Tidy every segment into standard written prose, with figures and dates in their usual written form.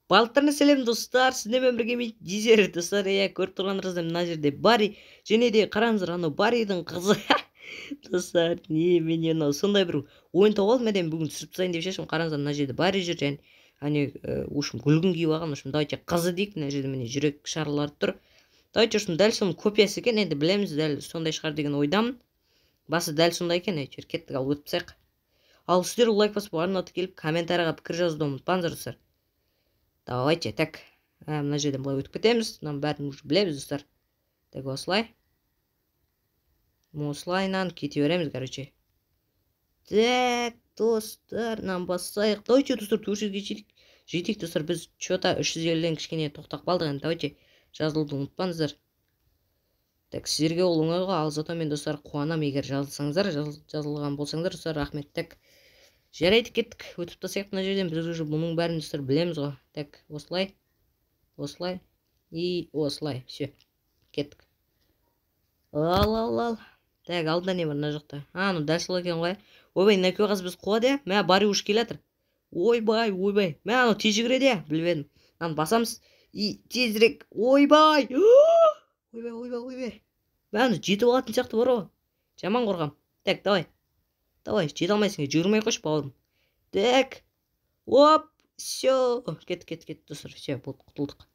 Балтырны сәлем достар, сіздермен бірге мен Дизер достар, көріп тұрғандарыңыздай мына жерде Барри, және де қараңыздар, анау Барридің қызы. Достар, мен анау сондай бір ойын тауып алдым, мен бүгін түсіріп тастайын деп шештім. Қараңыздар, мына жерде Барри жүр, және общем гүлгін киіп алған. Общем, давайте қызы дейік, мына жерде міне жүрек шарлары тұр. Давайте общем дәл соның копиясы екен, енді білеміз, дәл сондай шығар деген ойдамын. Басы дәл сондай екен, әйтеуір кеттік, ал өтіп тастайық. Ал сіздер лайк басып арнауды келіп комментарийға пікір жазуды ұмытпаңыздар достар. Давайте, так, мына жерден былай өтіп кетеміз. Мынаның бәрін уже білеміз достар. Так, осылай. Осылайнан кете береміз, короче. Так, достар, мынаны бассайық. Давайте, достар, 400-ге жетейік, достар. Біз что-то 350-ден кішкене тоқтап қалдық. Енді давайте жазылуды ұмытпаңыздар. Так, сіздерге ол оңайға, ал зато мен достар қуанам, егер жазылсаңыздар, жазылған болсаңыздар, достар, рахмет. Так, жарайды, кеттік. Өтіп тастайық мына жерден. Біз уже бұның бәрін достар білеміз ғой. Так, осылай. Осылай. И осылай. Все. Кеттік. Ал. Так, алдында не бар мына жақта? Ну дәл сол екен ғой. Ойбай, мына екеуі қыз біз қуады, иә? Мә Барри уж келатыр. Ойбай. Мә анау тез жүгіреді, иә? Білмедім. Мынаны басамыз. И тезірек. Ойбай. Ойбай. Мә жетіп алатын сияқты бар ғой. Жаман қорқам. Так, давай, жете алмайсың, жүгірмей қойшы, бауырым. Так. Оп, все. Кет, достар, все, болды, құтылдық.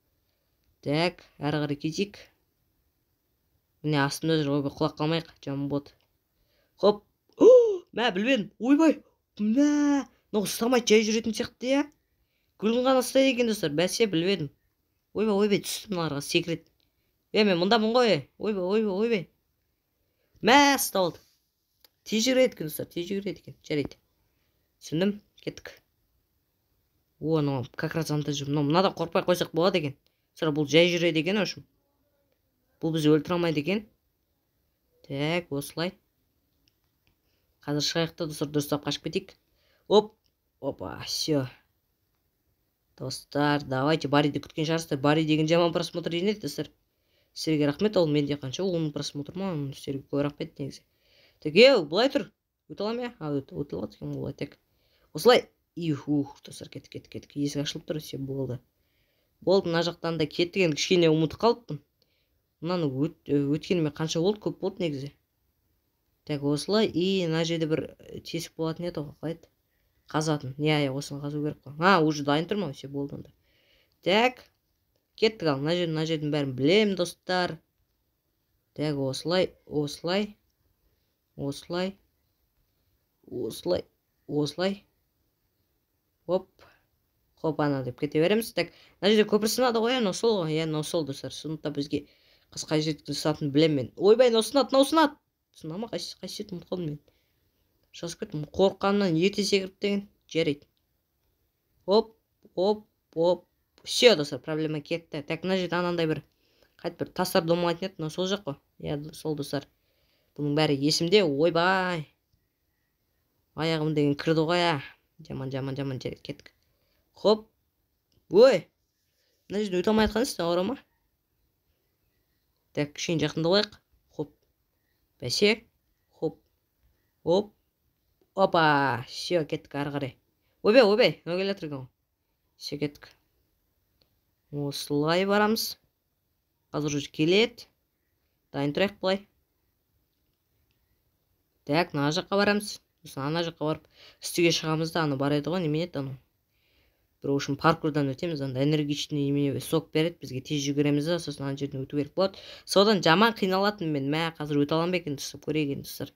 Так, әрі қарай кетейік. Міне астымда жүр, ойбай, құлақ қалмайық, жаман болды. Хоп. Мә, білмедім. Ойбай. Мә, мынау ұстамай жай жүретін сияқты, иә? Гүлін ғана ұстайды екен, достар, бәсе білмедім. Ойбай, түстім мыналарға, секрет. Мен мұндамын ғой. Ойбай. Мә, ұстап алды. Тез жүреді екен, достар, жарайды. Түсіндім, кеттік. Как раз анда жүр. Мынада қорқпай қойсақ болады екен. Бұл жай жүреді екен, өшім. Бұл бізді өлтіре алмайды екен. Так, осылай. Қазір шығайықта, достар, дұрыстап қашып кетейік. Опа, все. Достар, давайте, Барриді күткен шығарсыздар. Барри деген жаман просмотр енеді, достар. Сіздерге рахмет, ол менде қанша, оның просмотр ма, сіздерге көп рахмет негізі. Так, бұлай тұр. Өте алам, иә? Өте алады екен, бұлай, так. Осылай. Достар, кеттік. Есік ашылып тұр, все, болды. Болды, мына жақтан да кеттік, енді кішкене ұмытып қалыппын. Мынаны өткеніме қанша болды, көп болды негізі. Так, осылай, и мына жерде бір тесік болатын еді, қалайды. Қазатын. Иә, осыны қазу керек қой. Уже дайын тұр ма, все, болды онда. Так, кеттік ал, мына жердің бәрін білем, достар. Так, осылай. Хоп, ана деп кете береміз. Так, мына жерде көпір сынады ғой, мынау сол ғой. Мынау сол, достар. Сондықтан бізге қай жерде сынатынын білем мен. Ойбай, мынау сынады. Сынама, қайсы ұмытып қалдым мен. Жазып кеттім. Қорыққаннан ерте секіріп деген. Жарайды. Оп. Все, достар, проблема кетті. Так, мына жерде анандай бір қайт бір тастар домалайтын еді, мынау сол жақ қой. Иә, сол, достар. Бұның бәрі есімде. Ойбай. Аяғым деген кірді ғой, ә. Жаман, жарайды, кеттік. Хоп. Ой. Мына жерде өте алмай атқан сізден ауыра ма? Так, кішкене жақында қояйық. Хоп. Бәсе. Хоп. Опа. Все, кеттік ары қарай. Ойбай. Мынау келатыр екен ғой. Все, кеттік. Осылай барамыз. Қазір уже келеді. Дайын тұрайық бұлай. Так, мына жаққа барамыз. Ана жаққа барып үстіге шығамыз да, аны бар еді ғой, немен еді аны. Бір үшін паркурдан өтеміз, анда энергичный немене сок береді, бізге тез жүгіреміз да, сосын ана жерден өту керек болады. Содан жаман қиналатын мен, қазір өте алам ба екен, түсіп көрейік енді, достар.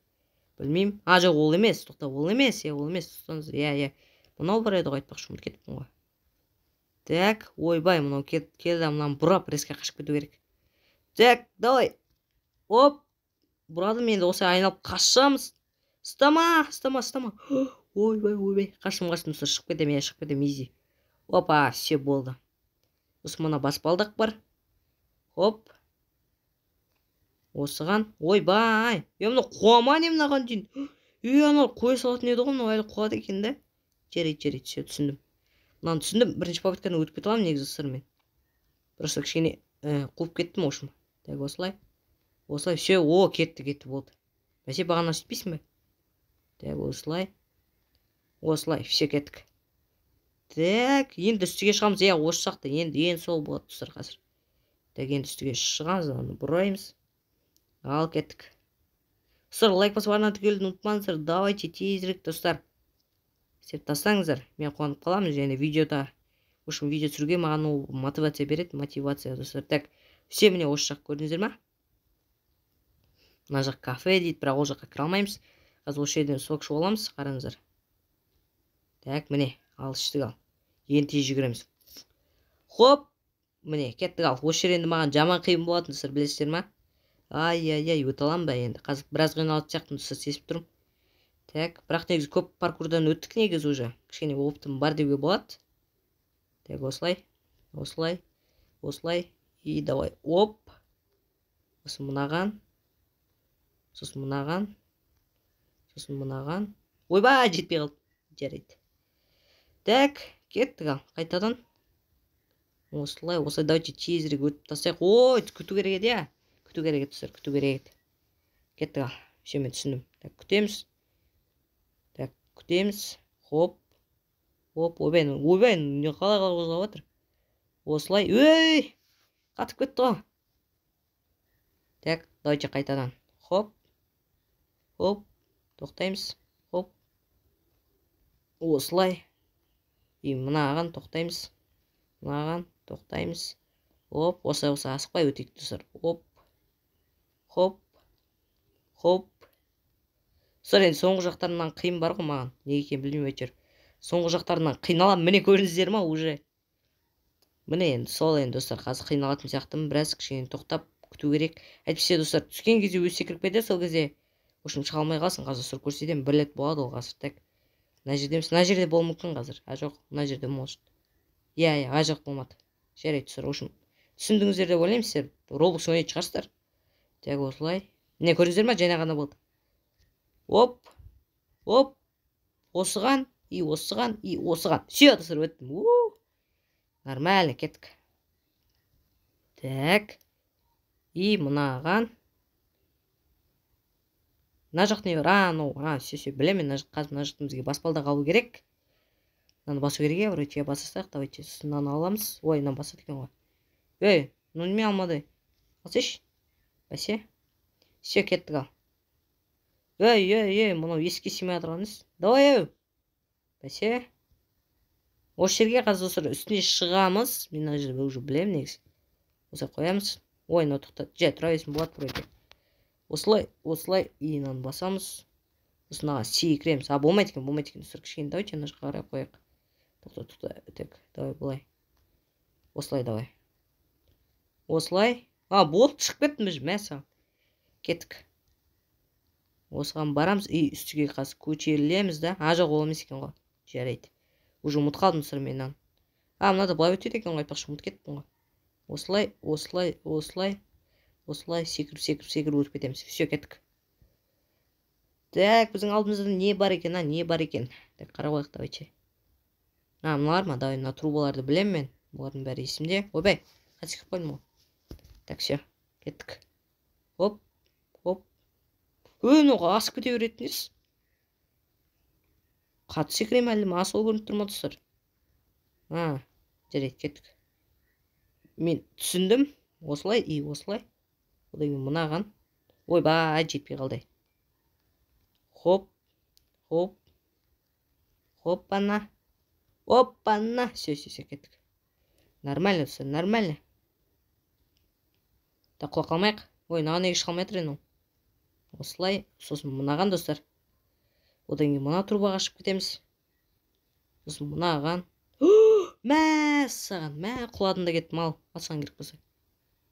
Білмеймін. Жоқ, ол емес, ол емес, тоқтаңыз. Иә. Мынау бар еді ғой, айтпақшы, кетіппін ғой. Так, ойбай, мынау келді, мынаны бұрап, резко қашып кету керек. Так, давай. Оп. Бұрадым, енді осы айналып қашамыз. Стама. Ойбай. Қашым, достар, шығып кетем, изи. Опа, все болды. Осы мұна баспалдақ бар. Хоп. Осыған. Ойбай. Мына қуама не мынаған дейін. Анау қоя салатын еді ғой, мынау әлі қуады екен да. Жарайды, все, түсіндім. Мынаны түсіндім, бірінші попытканы өтіп кете аламын негізі сырмен. Просто кішкене қуып кеттім, ошым. Так, осылай, все, кетті, болды. Бәсе, бағана сөйтпейсің бе? Так, осылай, все, кеттік. Так, енді үстіге шығамыз. Осы жақта енді сол болады достар қазір. Так, енді үстіге шығамыз, оны бұраймыз. Ал кеттік. Достар, лайк басып арна тіркелуді ұмытпаңыздар. Давайте тезірек достар. Істеп тастаңыздар. Мен қуанып қаламын, және видеода. В общем, видео түсіруге маған ол мотивация береді, мотивация достар. Так, все міне осы жақ көрдіңіздер ма? Мына жақ кафе дейді, бірақ ол жаққа кіре алмаймыз. Қазір осы жерден сок ішіп аламыз, қараңыздар. Так, міне, ал іштік ал. Енді тез жүгіреміз. Хоп, міне, кеттік ал. Осы жер енді маған жаман қиын болатын достар, білесіздер ма? Ай, өте аламын ба енді. Қазір біраз қиналатын сияқтымын достар, сезіп тұрмын. Так, бірақ негізі көп паркурдан өттік негізі уже. Кішкене опытым бар деуге болады. Так, осылай. И давай, оп. Сосын мынаған. Ойбай, жетпей қалды. Жарайды. Так, кеттік ал, қайтадан. Осылай, давайте тезірек өтіп тастайық. Ой, күту керек еді, я. Күту керек еді, күту керек еді. Кеттік ал, все мен түсіндім. Так, күтеміз. Хоп. Ойбай, не қалай қозғап жатыр. Осылай, өй, қатып кетті ғой. Так, давайте қайтадан. Хоп, тоқтаймыз. Хоп. Осылай. И мынаған тоқтаймыз. Оп, осылай асықпай өтейік достар. Хоп. Достар, енді соңғы жақтарынан қиын бар ғой маған. Неге екен білмеймін әйтеуір. Соңғы жақтарынан қиналам. Міне көрдіңіздер ма уже? Міне енді сол енді достар, қазір қиналатын сияқтымын. Біраз кішкене тоқтап күту керек. Әйтпесе достар, түскен кезде өзі секіріп кетеді, сол кезде в общем шыға алмай қалсын. Қазір сұр көрсетемін, бір рет болады ол қазір. Так, мына жерде болуы мүмкін қазір. Жоқ, мына жерде может. Иә, жоқ болмады. Жарайды достар, в общем түсіндіңіздер деп ойлаймын, сіздер Roblox ойнайтын шығарсыздар. Так, осылай. Міне көрдіңіздер ма? Жаңа ғана болды. Оп. Осыған. Все, достар, өттім. Нормально, кеттік. Так. И мынаған. Мына жақ не бар? Все, білемін, қазір мына жақтың бізге баспалда қалу керек. Мынаны басу керек, вроде басастақ, давайте мынаны аламыз. Ой, мынаны басады екен ғой. Ей, неме алмады? Алсайшы. Бәсе. Все, кеттік ал. Ей, мұнау есікке сыймай жатырғаныз. Давай, бәсе. Осы жерге қазір үстіне шығамыз. Мен мына жерде уже білемін негізі. Осылай қоямыз. Ой, мынау тоқтады. Тұра берсін болады вроде. Осылай, и мынаны басамыз. Сосын мынаға секіреміз. Болмайды екен. Достар, кішкене давайте мына жаққа қарай қояйық. Тоқта. Так, давай былай. Осылай, давай. Осылай. Болды, шығып кеттім. Мәссаған. Кеттік. Осыған барамыз. И үстіге қазір көтерілеміз да. Жоқ, ол емес екен ғой. Жарайды. Уже ұмыт қалдым сыр менен. Мынада былай өтеді екен ғой, айтпақшы ұмыт кеттім ғой. Осылай, секіріп өтіп кетеміз. Все, кеттік. Так, біздің алдымызда не бар екен? Так, қара қойық, давайте. Мыналар ма? Давай, мына трубаларды білем мен. Бұлардың бәрі есімде. Ойбай, қатысып қойдым ғой. Так, все, кеттік. Оп. Мынауға асып кете беретініз. Қатты секірем әлі ма? Асыл көрініп тұр ма достар? Жарайды, кеттік. Мен түсіндім. Осылай. Одан кейін мынаған. Ойбай, жетпей қалды. Хоп. Оппана. Все, кеттік. Нормально, достар, нормально. Так, құлап қалмайық. Ой, мынаған неге шыға алмай жатыр ену. Осылай, сосын мынаған достар. Одан кейін мына трубаға шығып кетеміз. Сосын мынаған. Мәссаған, құладым да кеттім ал. Алсаң керек болса.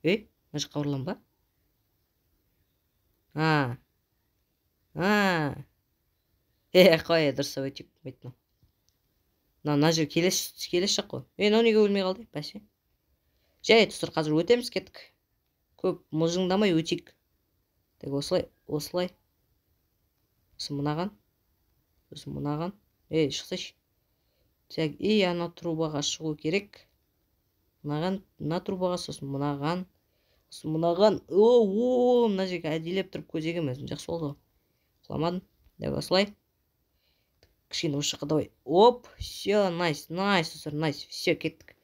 Мына жаққа ұрлан ба? Қой, дұрыс өтіп өйттім. Мына жер келесі жақ қой. Мынау неге өлмей қалды? Бәсе. Жарайды достар, қазір өтеміз, кеттік. Көп мұжыңдамай өтейік. Так, осылай. Сосын мынаған. Шықсайшы. Так, ана трубаға шығу керек. Мына трубаға, сосын мынаған. Мына жерге әдейлеп тұрып көзегім өзім жақсы болды ғой. Құламадым. Так, осылай. кішкене осы жаққа давай. Оп, все, найс, достар, найс, все, кеттік.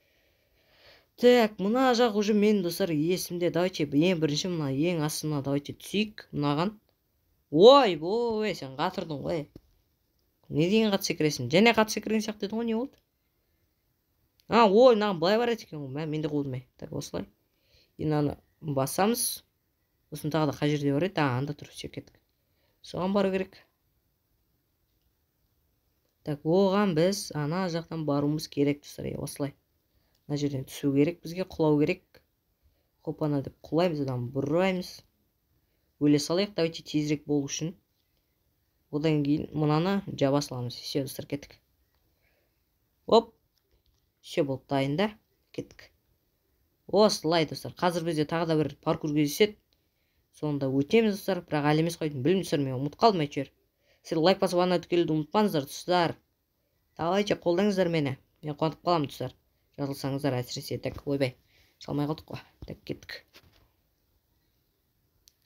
Так, мына жақ уже мен, достар, есімде. Давайте ең бірінші мына ең астына давайте түсейік мынаған. Ой, сен қатырдың ғой. Не деген қат секіресің? Және қат секірген сияқты еді ғой, не болды? Ой, мынаған былай барады екен ғой. Менде қолдымай. Так, осылай. Мынаны басамыз. Сосын тағы да қай жерде бар еді? Анда тұр, все, кеттік. Соған бару керек. Так, оған біз ана жақтан баруымыз керек, достар. Осылай. Мына жерден түсу керек, бізге құлау керек. Қопана деп құлаймыз, одан бұраймыз. Өле салайық, давайте тезірек болу үшін. Одан кейін мынаны жаба саламыз. Все, достар, кеттік. Оп. Все болды, дайын да. Кеттік. Осылай, достар. Қазір бізде тағы да бір паркур кездеседі. Сонда өтеміз, достар. Бірақ әлі емес қойдым. Білмеймін, достар, мен ұмытып қалдым әйтеуір. Сіздер лайк басып ана тікелуді ұмытпаңыздар, достар. Давайте қолдаңыздар мені. Мен қуантып қаламын, достар. Жазылсаңыздар әсіресе. Так, ойбай. Шалмай қалдық қой. Так, кеттік.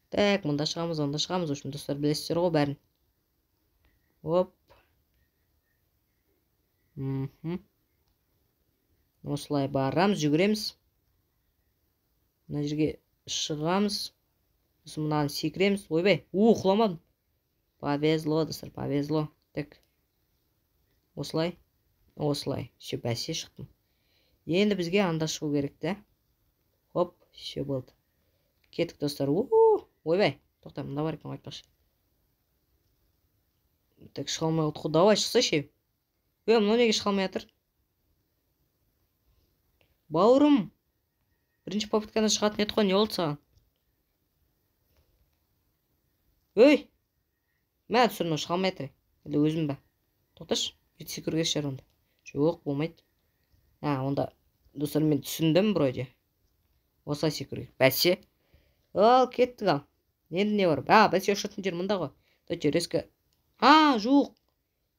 Так, мұнда шығамыз, онда шығамыз. Үшін, достар, білесіздер ғой бәрін. Оп. Осылай барамыз, жүгіреміз. Мына жерге шығамыз. Сосын мынаны секіреміз. Ойбай. Құламадым. Повезло, достар, повезло. Так. Осылай. Осылай. Все, бәсе шықтым. Енді бізге анда шығу керек, да? Хоп, все болды. Кеттік, достар. Ойбай. Тоқта, мында бар екен айтпақшы. Так, шыға алмай отыр. Давай, шықса ше. Мына неге шыға алмай жатыр? Бауырым. Бірінші попытканы шығатын еді ғой, не болды саған? Мә, түсір, шыға алмай жатыр. Әлі өзім бә. Тоқташ, жетсе көргесі шар онда. Жоқ, болмайды. Онда, достар, мен түсіндім бұройде. Осылай секірген. Бәсе. Кеттік ал. Енді не бар? Бәсе ұшатын жер мұнда ғой. Дайте резко. Жоқ.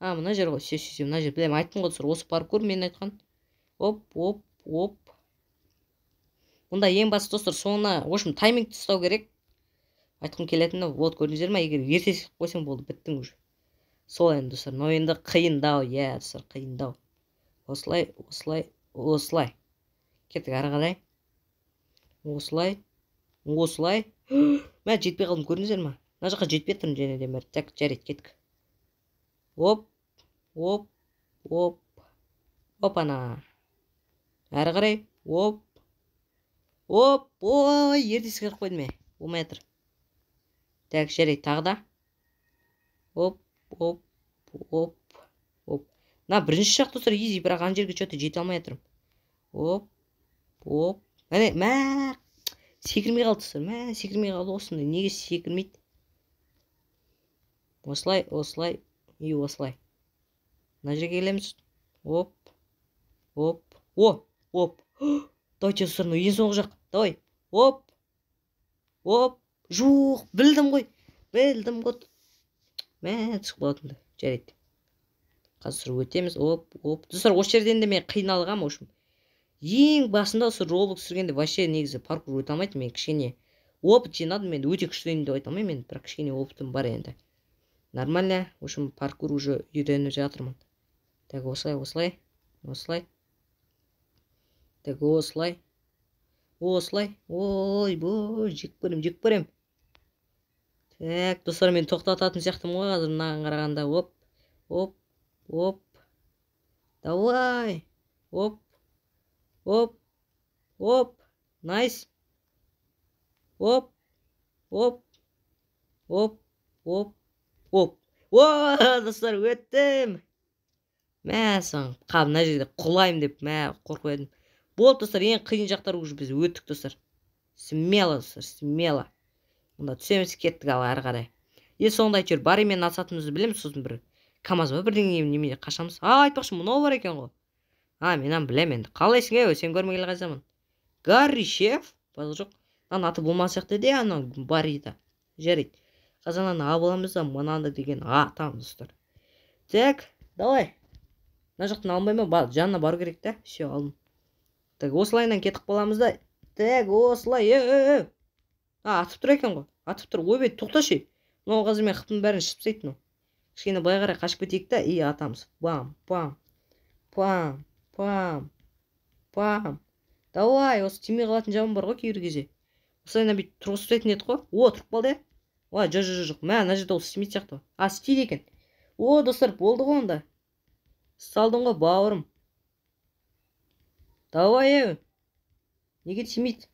Мына жер ғой. Все, мына жер. Білем, айттым ғой, достар. Осы паркур мен айтқан. Оп. Мұнда ең басы, достар, соңына, в общем, таймингті ұстау керек. Айтқым келетіні, вот, көрдіңіздер ма? Егер ерте секіп қойсаң болды, біттің уже. Сол енді, достар. Но енді қиындау, достар, қиындау. Осылай. Кеттік ары қарай. Осылай. Мә, жетпей қалдым, көрдіңіздер ма? Мына жаққа жетпей тұрмын және де бәрі. Так, жарайды, кеттік. Оп. Опана. Ары қарай. Оп. Ой, ерте секіріп қойдым мен. Болмай жатыр. Так, жарайды, тағы да. Оп. Бірінші шақ, достар, изи, бірақ ана жерге что-то жете алмай жатырмын. Оп. Мә, секірмей қалды, достар. Секірмей қалды осындай. Неге секірмейді? Осылай. И осылай. Мына жерге келеміз. Оп. Давайте, достар, ең соңғы жақ. Давай. Оп. Жоқ, білдім ғой. Мә, түсіп қалатынды. Жарайды. Қазір өтеміз. Оп. Достар, осы жерден де мен қиналғам, в общем. Ең басында осы Roblox сүргенде вообще негізі паркур өте алмайды. Мен кішкене опыт жинадым. Мен өте күштейін деп айта алмаймын. Мен бірақ кішкене опытым бар енді. Нормально. В общем, паркур уже үйреніп жатырмын. Так, осылай. Так, осылай. Ой, жек көрем. Так, достар, мен тоқтататын сияқтым ғой қазір мынаған қарағанда. Оп. Давай. Оп. Найс. Оп. Достар, өттім. Мәсің, мына жерде құлайым деп, қорқып едім. Болды, достар, ең қиын жақтар уже біз өттік, достар. Смело, достар, смело. Мұнда түсеміз, кеттік ал ары қарай. Соңында әйтеуір бар емен асатымызды білеміз, сосын бір КамАЗ ба бірдеңе немене қашамыз. Айтпақшы, мынау бар екен ғой. Менен білем енді. Қалайсың, сен көрмегелі қайсамын. Гарри шеф? Жоқ. Аты болмас сияқты де, Барри-да. Жарайды. Қазананы абыламыз да, мынаны деген атам, достар. Так, давай. Мына жақтан алмай ма? Жанына бару керек та. Все, алдым. Так, осылайынан кетіп қаламыз да. Так, осылай. Атып тұр екен ғой. Ойбай, тоқташы. Мынау қазір мен қыптың бәрін шыпсайды. кішкене былай қарай қашып кетейік та, и атамыз. Бам, пам, пам, пам, пам. Давай, осы тимей қалатын жаман бар ғой кейбір кезде. Осылайына бүйтіп тұрғызып ұстайтын едік қой. О, тұрып қалды иә? Ой, жоқ. Мә, ана жерде ол істемейді сияқты. А, істейді екен. О, достар, болды ғой онда. Салдың ғой, бауырым. Давай, неге тимейді?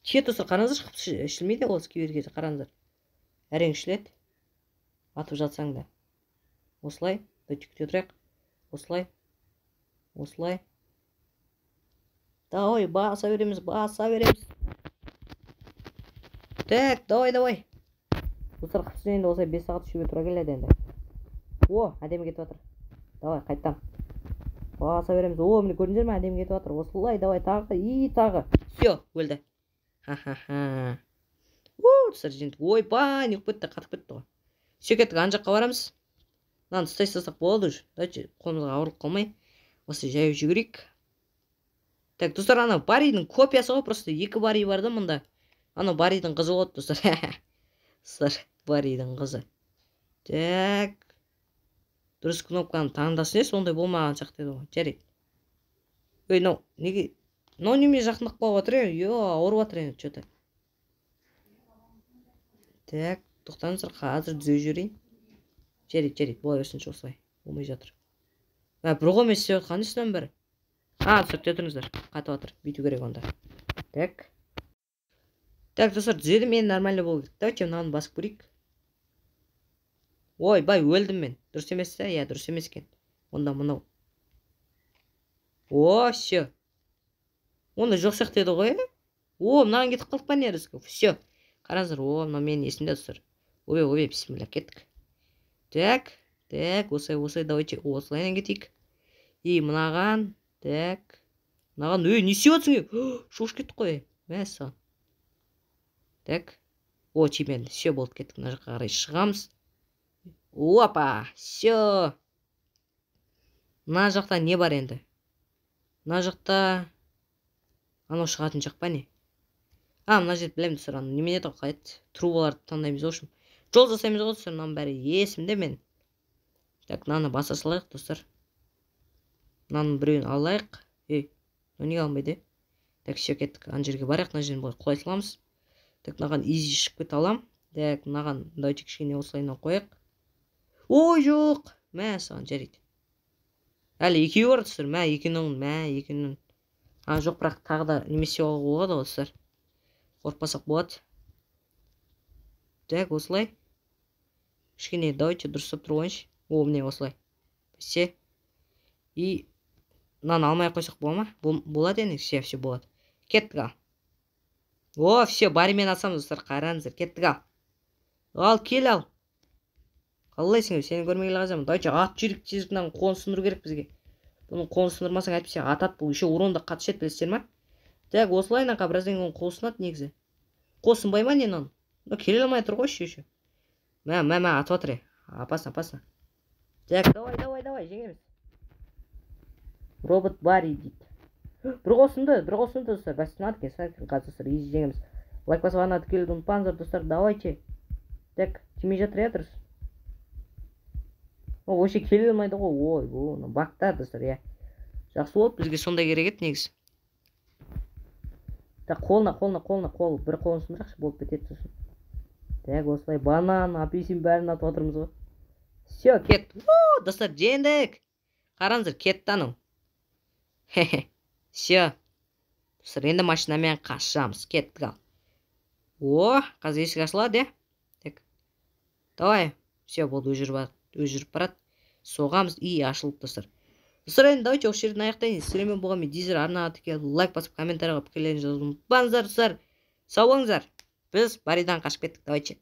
Че, достар, қараңыздар, ішілмейді ол кейбір кезде, қараңыздар. Әрең ішіледі. Атып жатсаң да. Осылай, күте тұрайық. Осылай. Давай, баса береміз. Так, давай. Достар, қыпсыз енді осылай 5 сағат үшуге тұра келеді енді. О, әдемі кетіп жатыр. Давай, қайттам. Баса береміз. О, міне көрдіңдер ме, әдемі кетіп жатыр. Осылай, давай, тағы. Все, өлді. Ха-ха-ха. Достар, жеңді. Ой, неғып кетті, қатып кетті ғой. Все, кеттік, ана жаққа барамыз. Мынаны ұстай салсақ болады уже. Давайте қолымызға ауырлық қалмай. Осы жайып жүгірейік. Так, достар, ана Барридің копиясы ғой, просто 2 Барри бар да мұнда. Ана Барридің қызы болады, достар. Достар, Барридің қызы. Так. Дұрыс кнопканы таңдасын, сондай болмаған сияқты еді ғой. Жарайды. Ой, неге? Неме жақындық болып жатыр е? Ауырып жатыр енді, что-то. Так, тоқтаңыздар, қазір түзеу жүрейін. Жарайды, бола берсінші осылай. Болмай жатыр. Бір ғой істеп жатқан үстінен бәрі. Түсірте тұрыңыздар. Қатып жатыр. Бүйту керек онда. Так. Так, достар, түзеді мен нормально болу керек. Давайте мынаны басып көрейік. Ой, бай, өлдім мен. Дұрыс емес та? Я, дұрыс емес екен. Онда мынау. О, все. Онда жоқ сияқты еді ғой. О, мынаған кетіп қалып па не рызқы? Все. Қараңыздар, мына менің есімде, достар. Ой, бисмилля, кеттік. Так, осылай, давайте осылайнан кетейік. И мынаған, так. Мынаған, не істеп жатсың? Шош кеттік қой. Мәссаған. Так. О, чимен, все болды, кеттік. Мына жаққа қарай шығамыз. Опа, все. Мына жақта не бар енді? Мына жақта анау шығатын жақ па не? Мына жерді білемін, достар, немен еді ғой, қалайды. Трубаларды таңдаймыз, общем. Жол жасаймыз ғой, достар, мынаның бәрі есімде мен. Так, мынаны баса салайық, достар. Мынаның біреуін алайық. Неге алмайды? Так, все, кеттік. Ана жерге барайық, мына жерін былай құлай саламыз. Так, мынаған изи шығып кете алам. Так, мынаған давайте кішкене осылайынан қояйық. Ой, жоқ. Саған жарайды. Әлі екеуі бар, достар. Екеуінің. Жоқ, бірақ тағы да немесе болады, достар. Қорқпасақ болады. Так, осылай. Кішкене давайте дұрыстап тұрып ойыншы. Міне осылай. Все. И мынаны алмай қойсақ бола ма? Болады енді. Все болады. Кеттік ал. О, все, Барримен асамыз, достар, қараңыздар. Кеттік ал. Ал, кел ал. Қалайсың, сені көрмегелі қазамын. Давайте ат жүрік тезіркінен қолын сындыру керек бізге. Бұның қолын сындырмасаң әйтпесе атат бұл. Еще уронда қатты шет білесіздер ма? Так, осылайынан біраздан кейін қол сынады негізі. Қол сынбай ма нені? Келе алмай тұр ғой еще. Атып жатыр. Опасно. Так, давай, жеңеміз. Робот Барри дейді. Бір қол сынды, достар. Бастинат кен, достар, ези жеңеміз. Лайк басып ана келуді ұмытпаңыздар, достар, давайте. Так, тимей жатыр дұрыс. Вообще келе алмайды ғой. Ой, бақтар, достар, я. Жақсы болды, бізге сондай керек еді негіз. Так, қолына. Бір қолын сындырақшы, болып кетеді сосын. Так, осылай банан, апельсин бәрін атып отырмыз ғой. Все, кет. Достар, жеңдік. Қараңыздар, кетті анау. Все. Достар, енді машинамен қашамыз. Кеттік ал. Қазір есік ашылады, Так. Давай. Все, болды, өжіріп барады. Соғамыз и ашылып, достар. Достар, енді давайте осы жерден аяқтайын. Сіздермен болған мен Дизер арнаға тіке лайк басып комментарийға пікірлеріңізді жазуын ұмытпаңыздар, достар. Сау болыңыздар. Біз Барридан қашып кеттік, давайте.